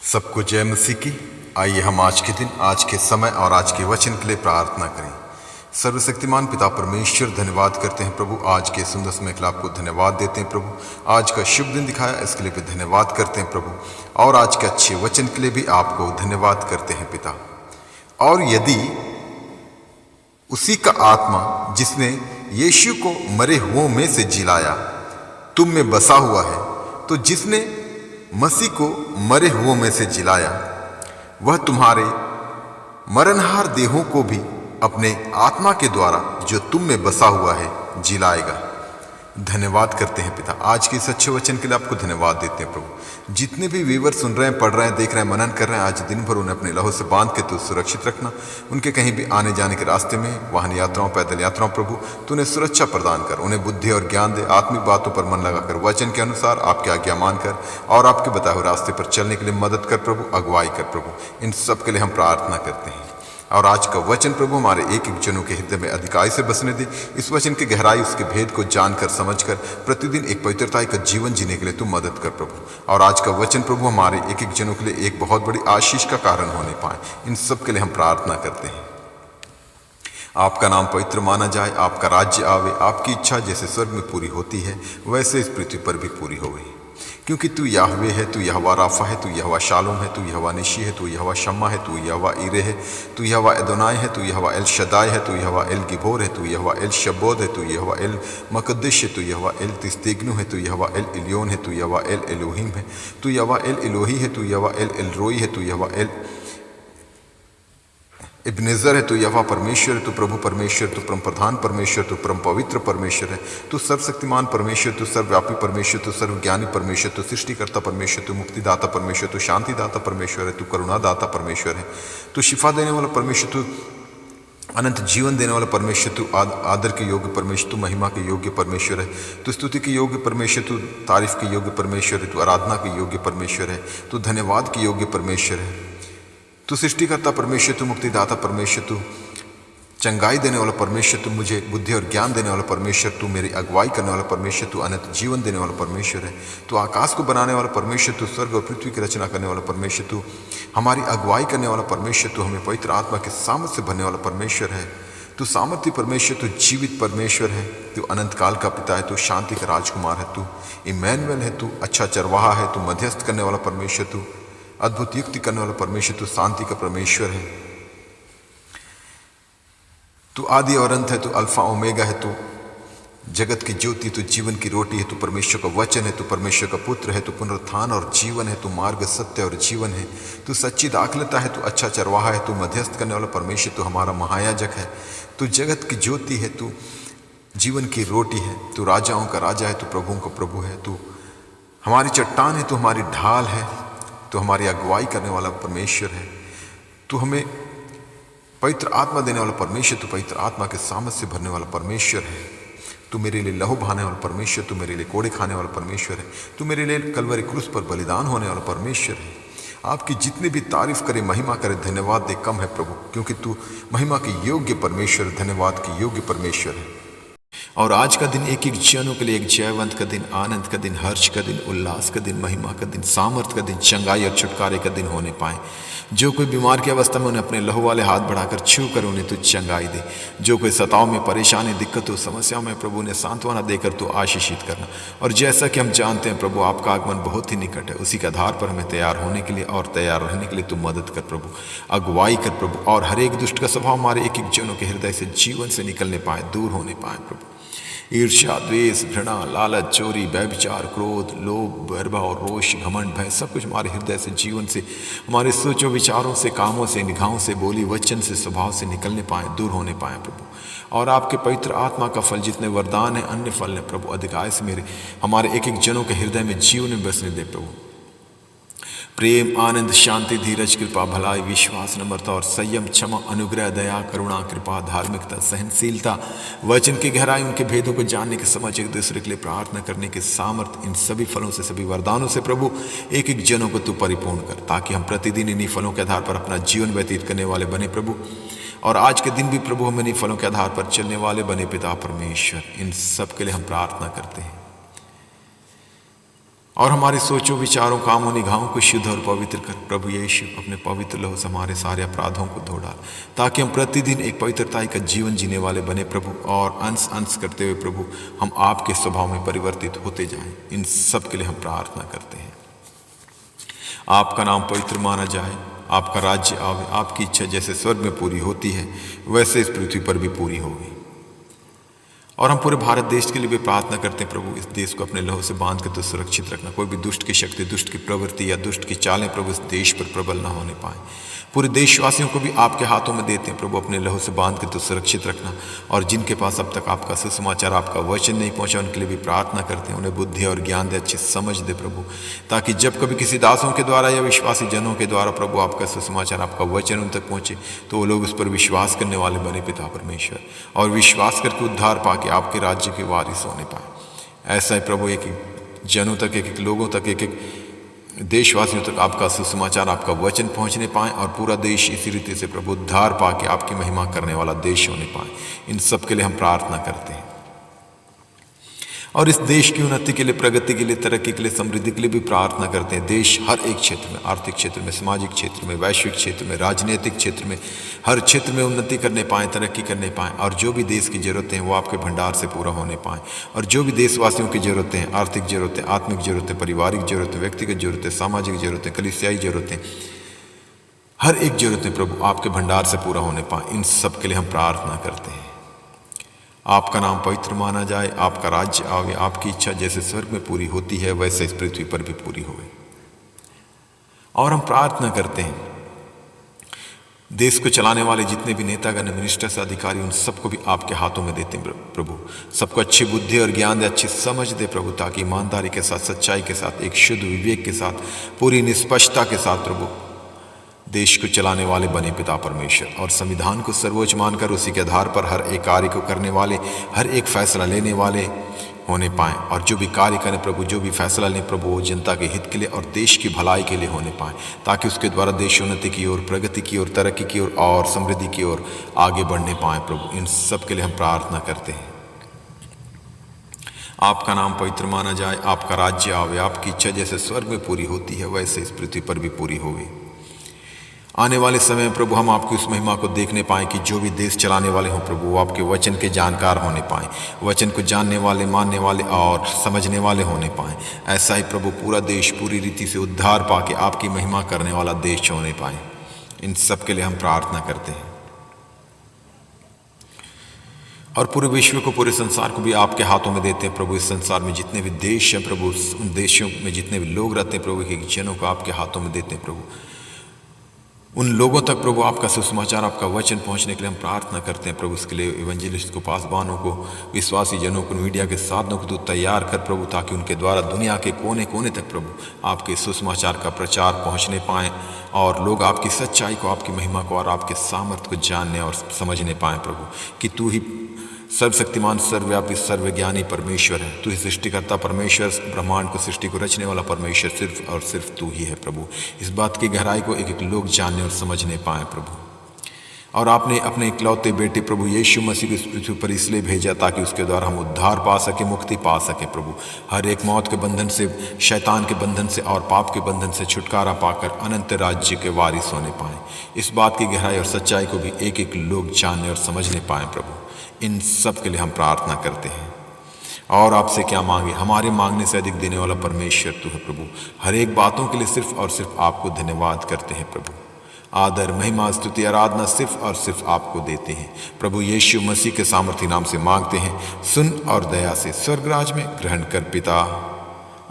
सबको जय मसीह की। आइए हम आज के दिन, आज के समय और आज के वचन के लिए प्रार्थना करें। सर्वशक्तिमान पिता परमेश्वर, धन्यवाद करते हैं प्रभु, आज के सुंदर समय के लिए आपको धन्यवाद देते हैं प्रभु। आज का शुभ दिन दिखाया, इसके लिए भी धन्यवाद करते हैं प्रभु, और आज के अच्छे वचन के लिए भी आपको धन्यवाद करते हैं पिता। और यदि उसी का आत्मा जिसने यीशु को मरे हुओं में से जिलाया तुम में बसा हुआ है, तो जिसने मसीह को मरे हुओं में से जिलाया वह तुम्हारे मरणहार देहों को भी अपने आत्मा के द्वारा जो तुम में बसा हुआ है जिलाएगा। धन्यवाद करते हैं पिता, आज के इस अच्छे वचन के लिए आपको धन्यवाद देते हैं प्रभु। जितने भी व्यूवर सुन रहे हैं, पढ़ रहे हैं, देख रहे हैं, मनन कर रहे हैं, आज दिन भर उन्हें अपने लहू से बांध के तू सुरक्षित रखना। उनके कहीं भी आने जाने के रास्ते में, वाहन यात्राओं, पैदल यात्राओं, प्रभु तू उन्हें सुरक्षा प्रदान कर, उन्हें बुद्धि और ज्ञान दे, आत्मिक बातों पर मन लगाकर वचन के अनुसार आपकी आज्ञा मानकर और आपके बताए हुए रास्ते पर चलने के लिए मदद कर प्रभु, अगुवाई कर प्रभु। इन सब के लिए हम प्रार्थना करते हैं। और आज का वचन प्रभु हमारे एक एक जनों के हृदय में अधिकाई से बसने दे। इस वचन की गहराई, उसके भेद को जानकर, समझकर प्रतिदिन एक पवित्रता का जीवन जीने के लिए तू मदद कर प्रभु। और आज का वचन प्रभु हमारे एक एक जनों के लिए एक बहुत बड़ी आशीष का कारण होने पाए। इन सब के लिए हम प्रार्थना करते हैं। आपका नाम पवित्र माना जाए, आपका राज्य आवे, आपकी इच्छा जैसे स्वर्ग में पूरी होती है वैसे इस पृथ्वी पर भी पूरी हो गई। क्योंकि तू याहवे है, तू यहोवा राफा है, तू यहोवा शालोम है, तू यहोवा निशी है, तू यहोवा शम्मा है, तू यहोवा ईरे है, तू यहोवा एदोनाई है, तू यहोवा एल शदाई है, तू यहोवा एल गिबोर है, तू यहोवा एल शब्बोद है, तू यहोवा एल मकद्दिश है, तू यहोवा एल तिस्तिग्नु है, तू यहोवा एल इलियोन है, तू यहोवा एल एलोहिम है, तू यहोवा एल इलोही है, तू यहोवा एल एलरोई है, तू यहोवा एल इब्नेजर है, तू यहोवा परमेश्वर है, तू प्रभु परमेश्वर, तू परम प्रधान परमेश्वर, तू परम पवित्र परमेश्वर है, तू सर्वशक्तिमान परमेश्वर, तू सर्वव्यापी परमेश्वर, तू सर्वज्ञानी परमेश्वर, तू सृष्टिकर्ता परमेश्वर, तू मुक्तिदाता परमेश्वर, तू शांतिदाता परमेश्वर है, तू करुणादाता परमेश्वर है, तू शिफा देने वाला परमेश्वर, तू अनंत जीवन देने वाला परमेश्वर, तू आदर के योग्य परमेश्वर, तू महिमा के योग्य परमेश्वर है, तू स्तुति के योग्य परमेश्वर, तू तारीफ के योग्य परमेश्वर है, तू आराधना के योग्य परमेश्वर है, तू धन्यवाद के योग्य परमेश्वर है, तू सृष्टिकर्ता परमेश्वर, तू मुक्तिदाता परमेश्वर, तू चंगाई देने वाला परमेश्वर, तू मुझे बुद्धि और ज्ञान देने वाला परमेश्वर, तू मेरी अगुवाई करने वाला परमेश्वर, तू अनंत जीवन देने वाला परमेश्वर है, तू आकाश को बनाने वाला परमेश्वर, तू स्वर्ग और पृथ्वी की रचना करने वाला परमेश्वर, तू हमारी अगुवाई करने वाला परमेश्वर, तू हमें पवित्र आत्मा के सामर्थ्य से भरने वाला परमेश्वर है, तू सामर्थ्य परमेश्वर, तू जीवित परमेश्वर है, तू अनंत काल का पिता है, तू शांति का राजकुमार है, तू इमैनुएल है, तू अच्छा चरवाहा है, तू मध्यस्थ करने वाला परमेश्वर, तू अद्भुत युक्ति करने वाला परमेश्वर, तू शांति का परमेश्वर है, तू आदि और अंत है, तू अल्फा ओमेगा है, तू जगत की ज्योति, तू जीवन की रोटी है, तू परमेश्वर का वचन है, तू परमेश्वर का पुत्र है, तू पुनरुत्थान और जीवन है, तू मार्ग, सत्य और जीवन है, तू सच्ची दाखलता है, तू अच्छा चरवाहा है, तू मध्यस्थ करने वाला परमेश्वर, तू हमारा महायाजक है, तू जगत की ज्योति है, तू जीवन की रोटी है, तू राजाओं का राजा है, तू प्रभुओं का प्रभु है, तू हमारी चट्टान है, तू हमारी ढाल है, तू हमारी अगुवाई करने वाला परमेश्वर है, तू हमें पवित्र आत्मा देने वाला परमेश्वर, तू पवित्र आत्मा के सामर्थ्य से भरने वाला परमेश्वर है, तू मेरे लिए लहू बहाने वाला परमेश्वर, तू मेरे लिए कोड़े खाने वाला परमेश्वर है, तू मेरे लिए कलवरी क्रूस पर बलिदान होने वाला परमेश्वर है। आपकी जितनी भी तारीफ करे, महिमा करे, धन्यवाद दे कम है प्रभु, क्योंकि तू महिमा के योग्य परमेश्वर, धन्यवाद के योग्य परमेश्वर है। और आज का दिन एक एक जनों के लिए एक जयवंत का दिन, आनंद का दिन, हर्ष का दिन, उल्लास का दिन, महिमा का दिन, सामर्थ का दिन, चंगाई और छुटकारे का दिन होने पाए। जो कोई बीमार की अवस्था में, उन्हें अपने लहू वाले हाथ बढ़ाकर छू कर उन्हें तू चंगाई दे। जो कोई सताव में, परेशानी, दिक्कत हो, समस्याओं में प्रभु ने सांत्वना देकर तू आशीषित करना। और जैसा कि हम जानते हैं प्रभु, आपका आगमन बहुत ही निकट है, उसी के आधार पर हमें तैयार होने के लिए और तैयार रहने के लिए तू मदद कर प्रभु, अगुवाई कर प्रभु। और हर एक दुष्ट का स्वभाव हमारे एक एक जनों के हृदय से, जीवन से निकलने पाए, दूर होने पाए प्रभु। ईर्ष्या, द्वेष, घृणा, लालच, चोरी, व्यभिचार, क्रोध, लोभ, गर्व और रोष, घमंड, भय, सब कुछ हमारे हृदय से, जीवन से, हमारे सोचों, विचारों से, कामों से, निगाहों से, बोली वचन से, स्वभाव से निकलने पाए, दूर होने पाए प्रभु। और आपके पवित्र आत्मा का फल, जितने वरदान है, अन्य फल है प्रभु, अधिकाय से मेरे हमारे एक एक जनों के हृदय में, जीवन में बसने दे प्रभु। प्रेम, आनंद, शांति, धीरज, कृपा, भलाई, विश्वास, नम्रता और संयम, क्षमा, अनुग्रह, दया, करुणा, कृपा, धार्मिकता, सहनशीलता, वचन की गहराई, उनके भेदों को जानने की समझ, एक दूसरे के लिए प्रार्थना करने के सामर्थ, इन सभी फलों से, सभी वरदानों से प्रभु एक एक जनों को तू परिपूर्ण कर, ताकि हम प्रतिदिन इन्हीं फलों के आधार पर अपना जीवन व्यतीत करने वाले बने प्रभु। और आज के दिन भी प्रभु हम इन्हीं फलों के आधार पर चलने वाले बने पिता परमेश्वर। इन सब के लिए हम प्रार्थना करते हैं। और हमारे सोचों, विचारों, कामों, निगाहों को शुद्ध और पवित्र कर प्रभु यीशु। अपने पवित्र लहू से हमारे सारे अपराधों को धो डाल, ताकि हम प्रतिदिन एक पवित्रताई का जीवन जीने वाले बने प्रभु, और अंश अंश करते हुए प्रभु हम आपके स्वभाव में परिवर्तित होते जाएं। इन सब के लिए हम प्रार्थना करते हैं। आपका नाम पवित्र माना जाए, आपका राज्य आवे, आपकी इच्छा जैसे स्वर्ग में पूरी होती है वैसे इस पृथ्वी पर भी पूरी होगी। और हम पूरे भारत देश के लिए भी प्रार्थना करते हैं प्रभु, इस देश को अपने लहू से बांध के तो सुरक्षित रखना। कोई भी दुष्ट की शक्ति, दुष्ट की प्रवृत्ति या दुष्ट की चालें प्रभु इस देश पर प्रबल न होने पाए। पूरे देशवासियों को भी आपके हाथों में देते हैं प्रभु, अपने लहू से बांध के तो सुरक्षित रखना। और जिनके पास अब तक आपका सुसमाचार, आपका वचन नहीं पहुंचा, उनके लिए भी प्रार्थना करते हैं, उन्हें बुद्धि और ज्ञान दे, अच्छी समझ दे प्रभु, ताकि जब कभी किसी दासों के द्वारा या विश्वासी जनों के द्वारा प्रभु आपका सुसमाचार, आपका वचन उन तक पहुंचे तो वो लोग उस पर विश्वास करने वाले बने पिता परमेश्वर, और विश्वास करके उद्धार पाके आपके राज्य के वारिस होने पाए। ऐसा ही प्रभु एक एक जनों तक, एक एक लोगों तक, एक एक देशवासियों तक आपका सुसमाचार, आपका वचन पहुंचने पाए, और पूरा देश इसी रीति से प्रभु उद्धार पाके आपकी महिमा करने वाला देश होने पाए। इन सब के लिए हम प्रार्थना करते हैं। और इस देश की उन्नति के लिए, प्रगति के लिए, तरक्की के लिए, समृद्धि के लिए भी प्रार्थना करते हैं। देश हर एक क्षेत्र में, आर्थिक क्षेत्र में, सामाजिक क्षेत्र में, वैश्विक क्षेत्र में, राजनीतिक क्षेत्र में, हर क्षेत्र में उन्नति करने पाएँ, तरक्की करने पाएँ, और जो भी देश की ज़रूरतें हैं वो आपके भंडार से पूरा होने पाएँ। और जो भी देशवासियों की ज़रूरतें हैं, आर्थिक ज़रूरतें, आत्मिक ज़रूरतें, पारिवारिक ज़रूरतें, व्यक्तिगत ज़रूरतें, सामाजिक ज़रूरतें, कलीसियाई ज़रूरतें, हर एक ज़रूरतें प्रभु आपके भंडार से पूरा होने पाएँ। इन सब के लिए हम प्रार्थना करते हैं। आपका नाम पवित्र माना जाए, आपका राज्य आवे, आपकी इच्छा जैसे स्वर्ग में पूरी होती है वैसे इस पृथ्वी पर भी पूरी होवे। और हम प्रार्थना करते हैं, देश को चलाने वाले जितने भी नेतागण, मिनिस्टर्स, अधिकारी, उन सबको भी आपके हाथों में देते हैं प्रभु। सबको अच्छी बुद्धि और ज्ञान दे, अच्छी समझ दे प्रभु, ताकि ईमानदारी के साथ, सच्चाई के साथ, एक शुद्ध विवेक के साथ, पूरी निष्पक्षता के साथ प्रभु देश को चलाने वाले बने पिता परमेश्वर। और संविधान को सर्वोच्च मानकर उसी के आधार पर हर एक कार्य को करने वाले, हर एक फैसला लेने वाले होने पाएँ। और जो भी कार्य करें प्रभु, जो भी फैसला लें प्रभु, वो जनता के हित के लिए और देश की भलाई के लिए होने पाएँ, ताकि उसके द्वारा देश उन्नति की ओर, प्रगति की ओर, तरक्की की ओर और समृद्धि की ओर आगे बढ़ने पाएँ प्रभु। इन सब के लिए हम प्रार्थना करते हैं। आपका नाम पवित्र माना जाए, आपका राज्य आवे, आपकी इच्छा जैसे स्वर्ग में पूरी होती है वैसे इस पृथ्वी पर भी पूरी होवे। आने वाले समय में प्रभु हम आपकी उस महिमा को देखने पाएँ कि जो भी देश चलाने वाले हों प्रभु, वो आपके वचन के जानकार होने पाएँ, वचन को जानने वाले, मानने वाले और समझने वाले होने पाएँ। ऐसा ही प्रभु पूरा देश पूरी रीति से उद्धार पाके आपकी महिमा करने वाला देश होने पाएँ। इन सब के लिए हम प्रार्थना करते हैं। और पूरे विश्व को, पूरे संसार को भी आपके हाथों में देते हैं प्रभु। इस संसार में जितने भी देश हैं प्रभु, उन देशों में जितने भी लोग रहते हैं प्रभु, एक जनों को आपके हाथों में देते हैं प्रभु। उन लोगों तक प्रभु आपका सुसमाचार, आपका वचन पहुंचने के लिए हम प्रार्थना करते हैं प्रभु। इसके लिए इवेंजलिस्ट को, पासबानों को, विश्वासी जनों को, मीडिया के साधनों को तू तैयार कर प्रभु, ताकि उनके द्वारा दुनिया के कोने कोने तक प्रभु आपके सुसमाचार का प्रचार पहुंचने पाएँ, और लोग आपकी सच्चाई को, आपकी महिमा को और आपके सामर्थ्य को जानने और समझने पाएँ प्रभु, कि तू ही सर्वशक्तिमान, सर्वव्यापी, सर्वज्ञानी परमेश्वर है। तू ही सृष्टिकर्ता परमेश्वर, ब्रह्मांड को, सृष्टि को रचने वाला परमेश्वर सिर्फ और सिर्फ तू ही है प्रभु। इस बात की गहराई को एक एक लोग जानने और समझने पाएँ प्रभु। और आपने अपने इकलौते बेटे प्रभु यीशु मसीह को इस पृथ्वी पर इसलिए भेजा ताकि उसके द्वारा हम उद्धार पा सके, मुक्ति पा सके प्रभु। हर एक मौत के बंधन से, शैतान के बंधन से और पाप के बंधन से छुटकारा पाकर अनंत राज्य के वारिस होने पाएँ। इस बात की गहराई और सच्चाई को भी एक एक लोग जानने और समझने पाएँ प्रभु। इन सब के लिए हम प्रार्थना करते हैं। और आपसे क्या मांगे, हमारे मांगने से अधिक देने वाला परमेश्वर तू है प्रभु। हर एक बातों के लिए सिर्फ और सिर्फ आपको धन्यवाद करते हैं प्रभु। आदर, महिमा, स्तुति, आराधना सिर्फ और सिर्फ आपको देते हैं प्रभु। यीशु मसीह के सामर्थी नाम से मांगते हैं, सुन और दया से स्वर्गराज में ग्रहण कर पिता।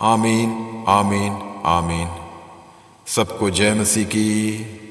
आमीन, आमीन, आमीन। सबको जय मसीह की।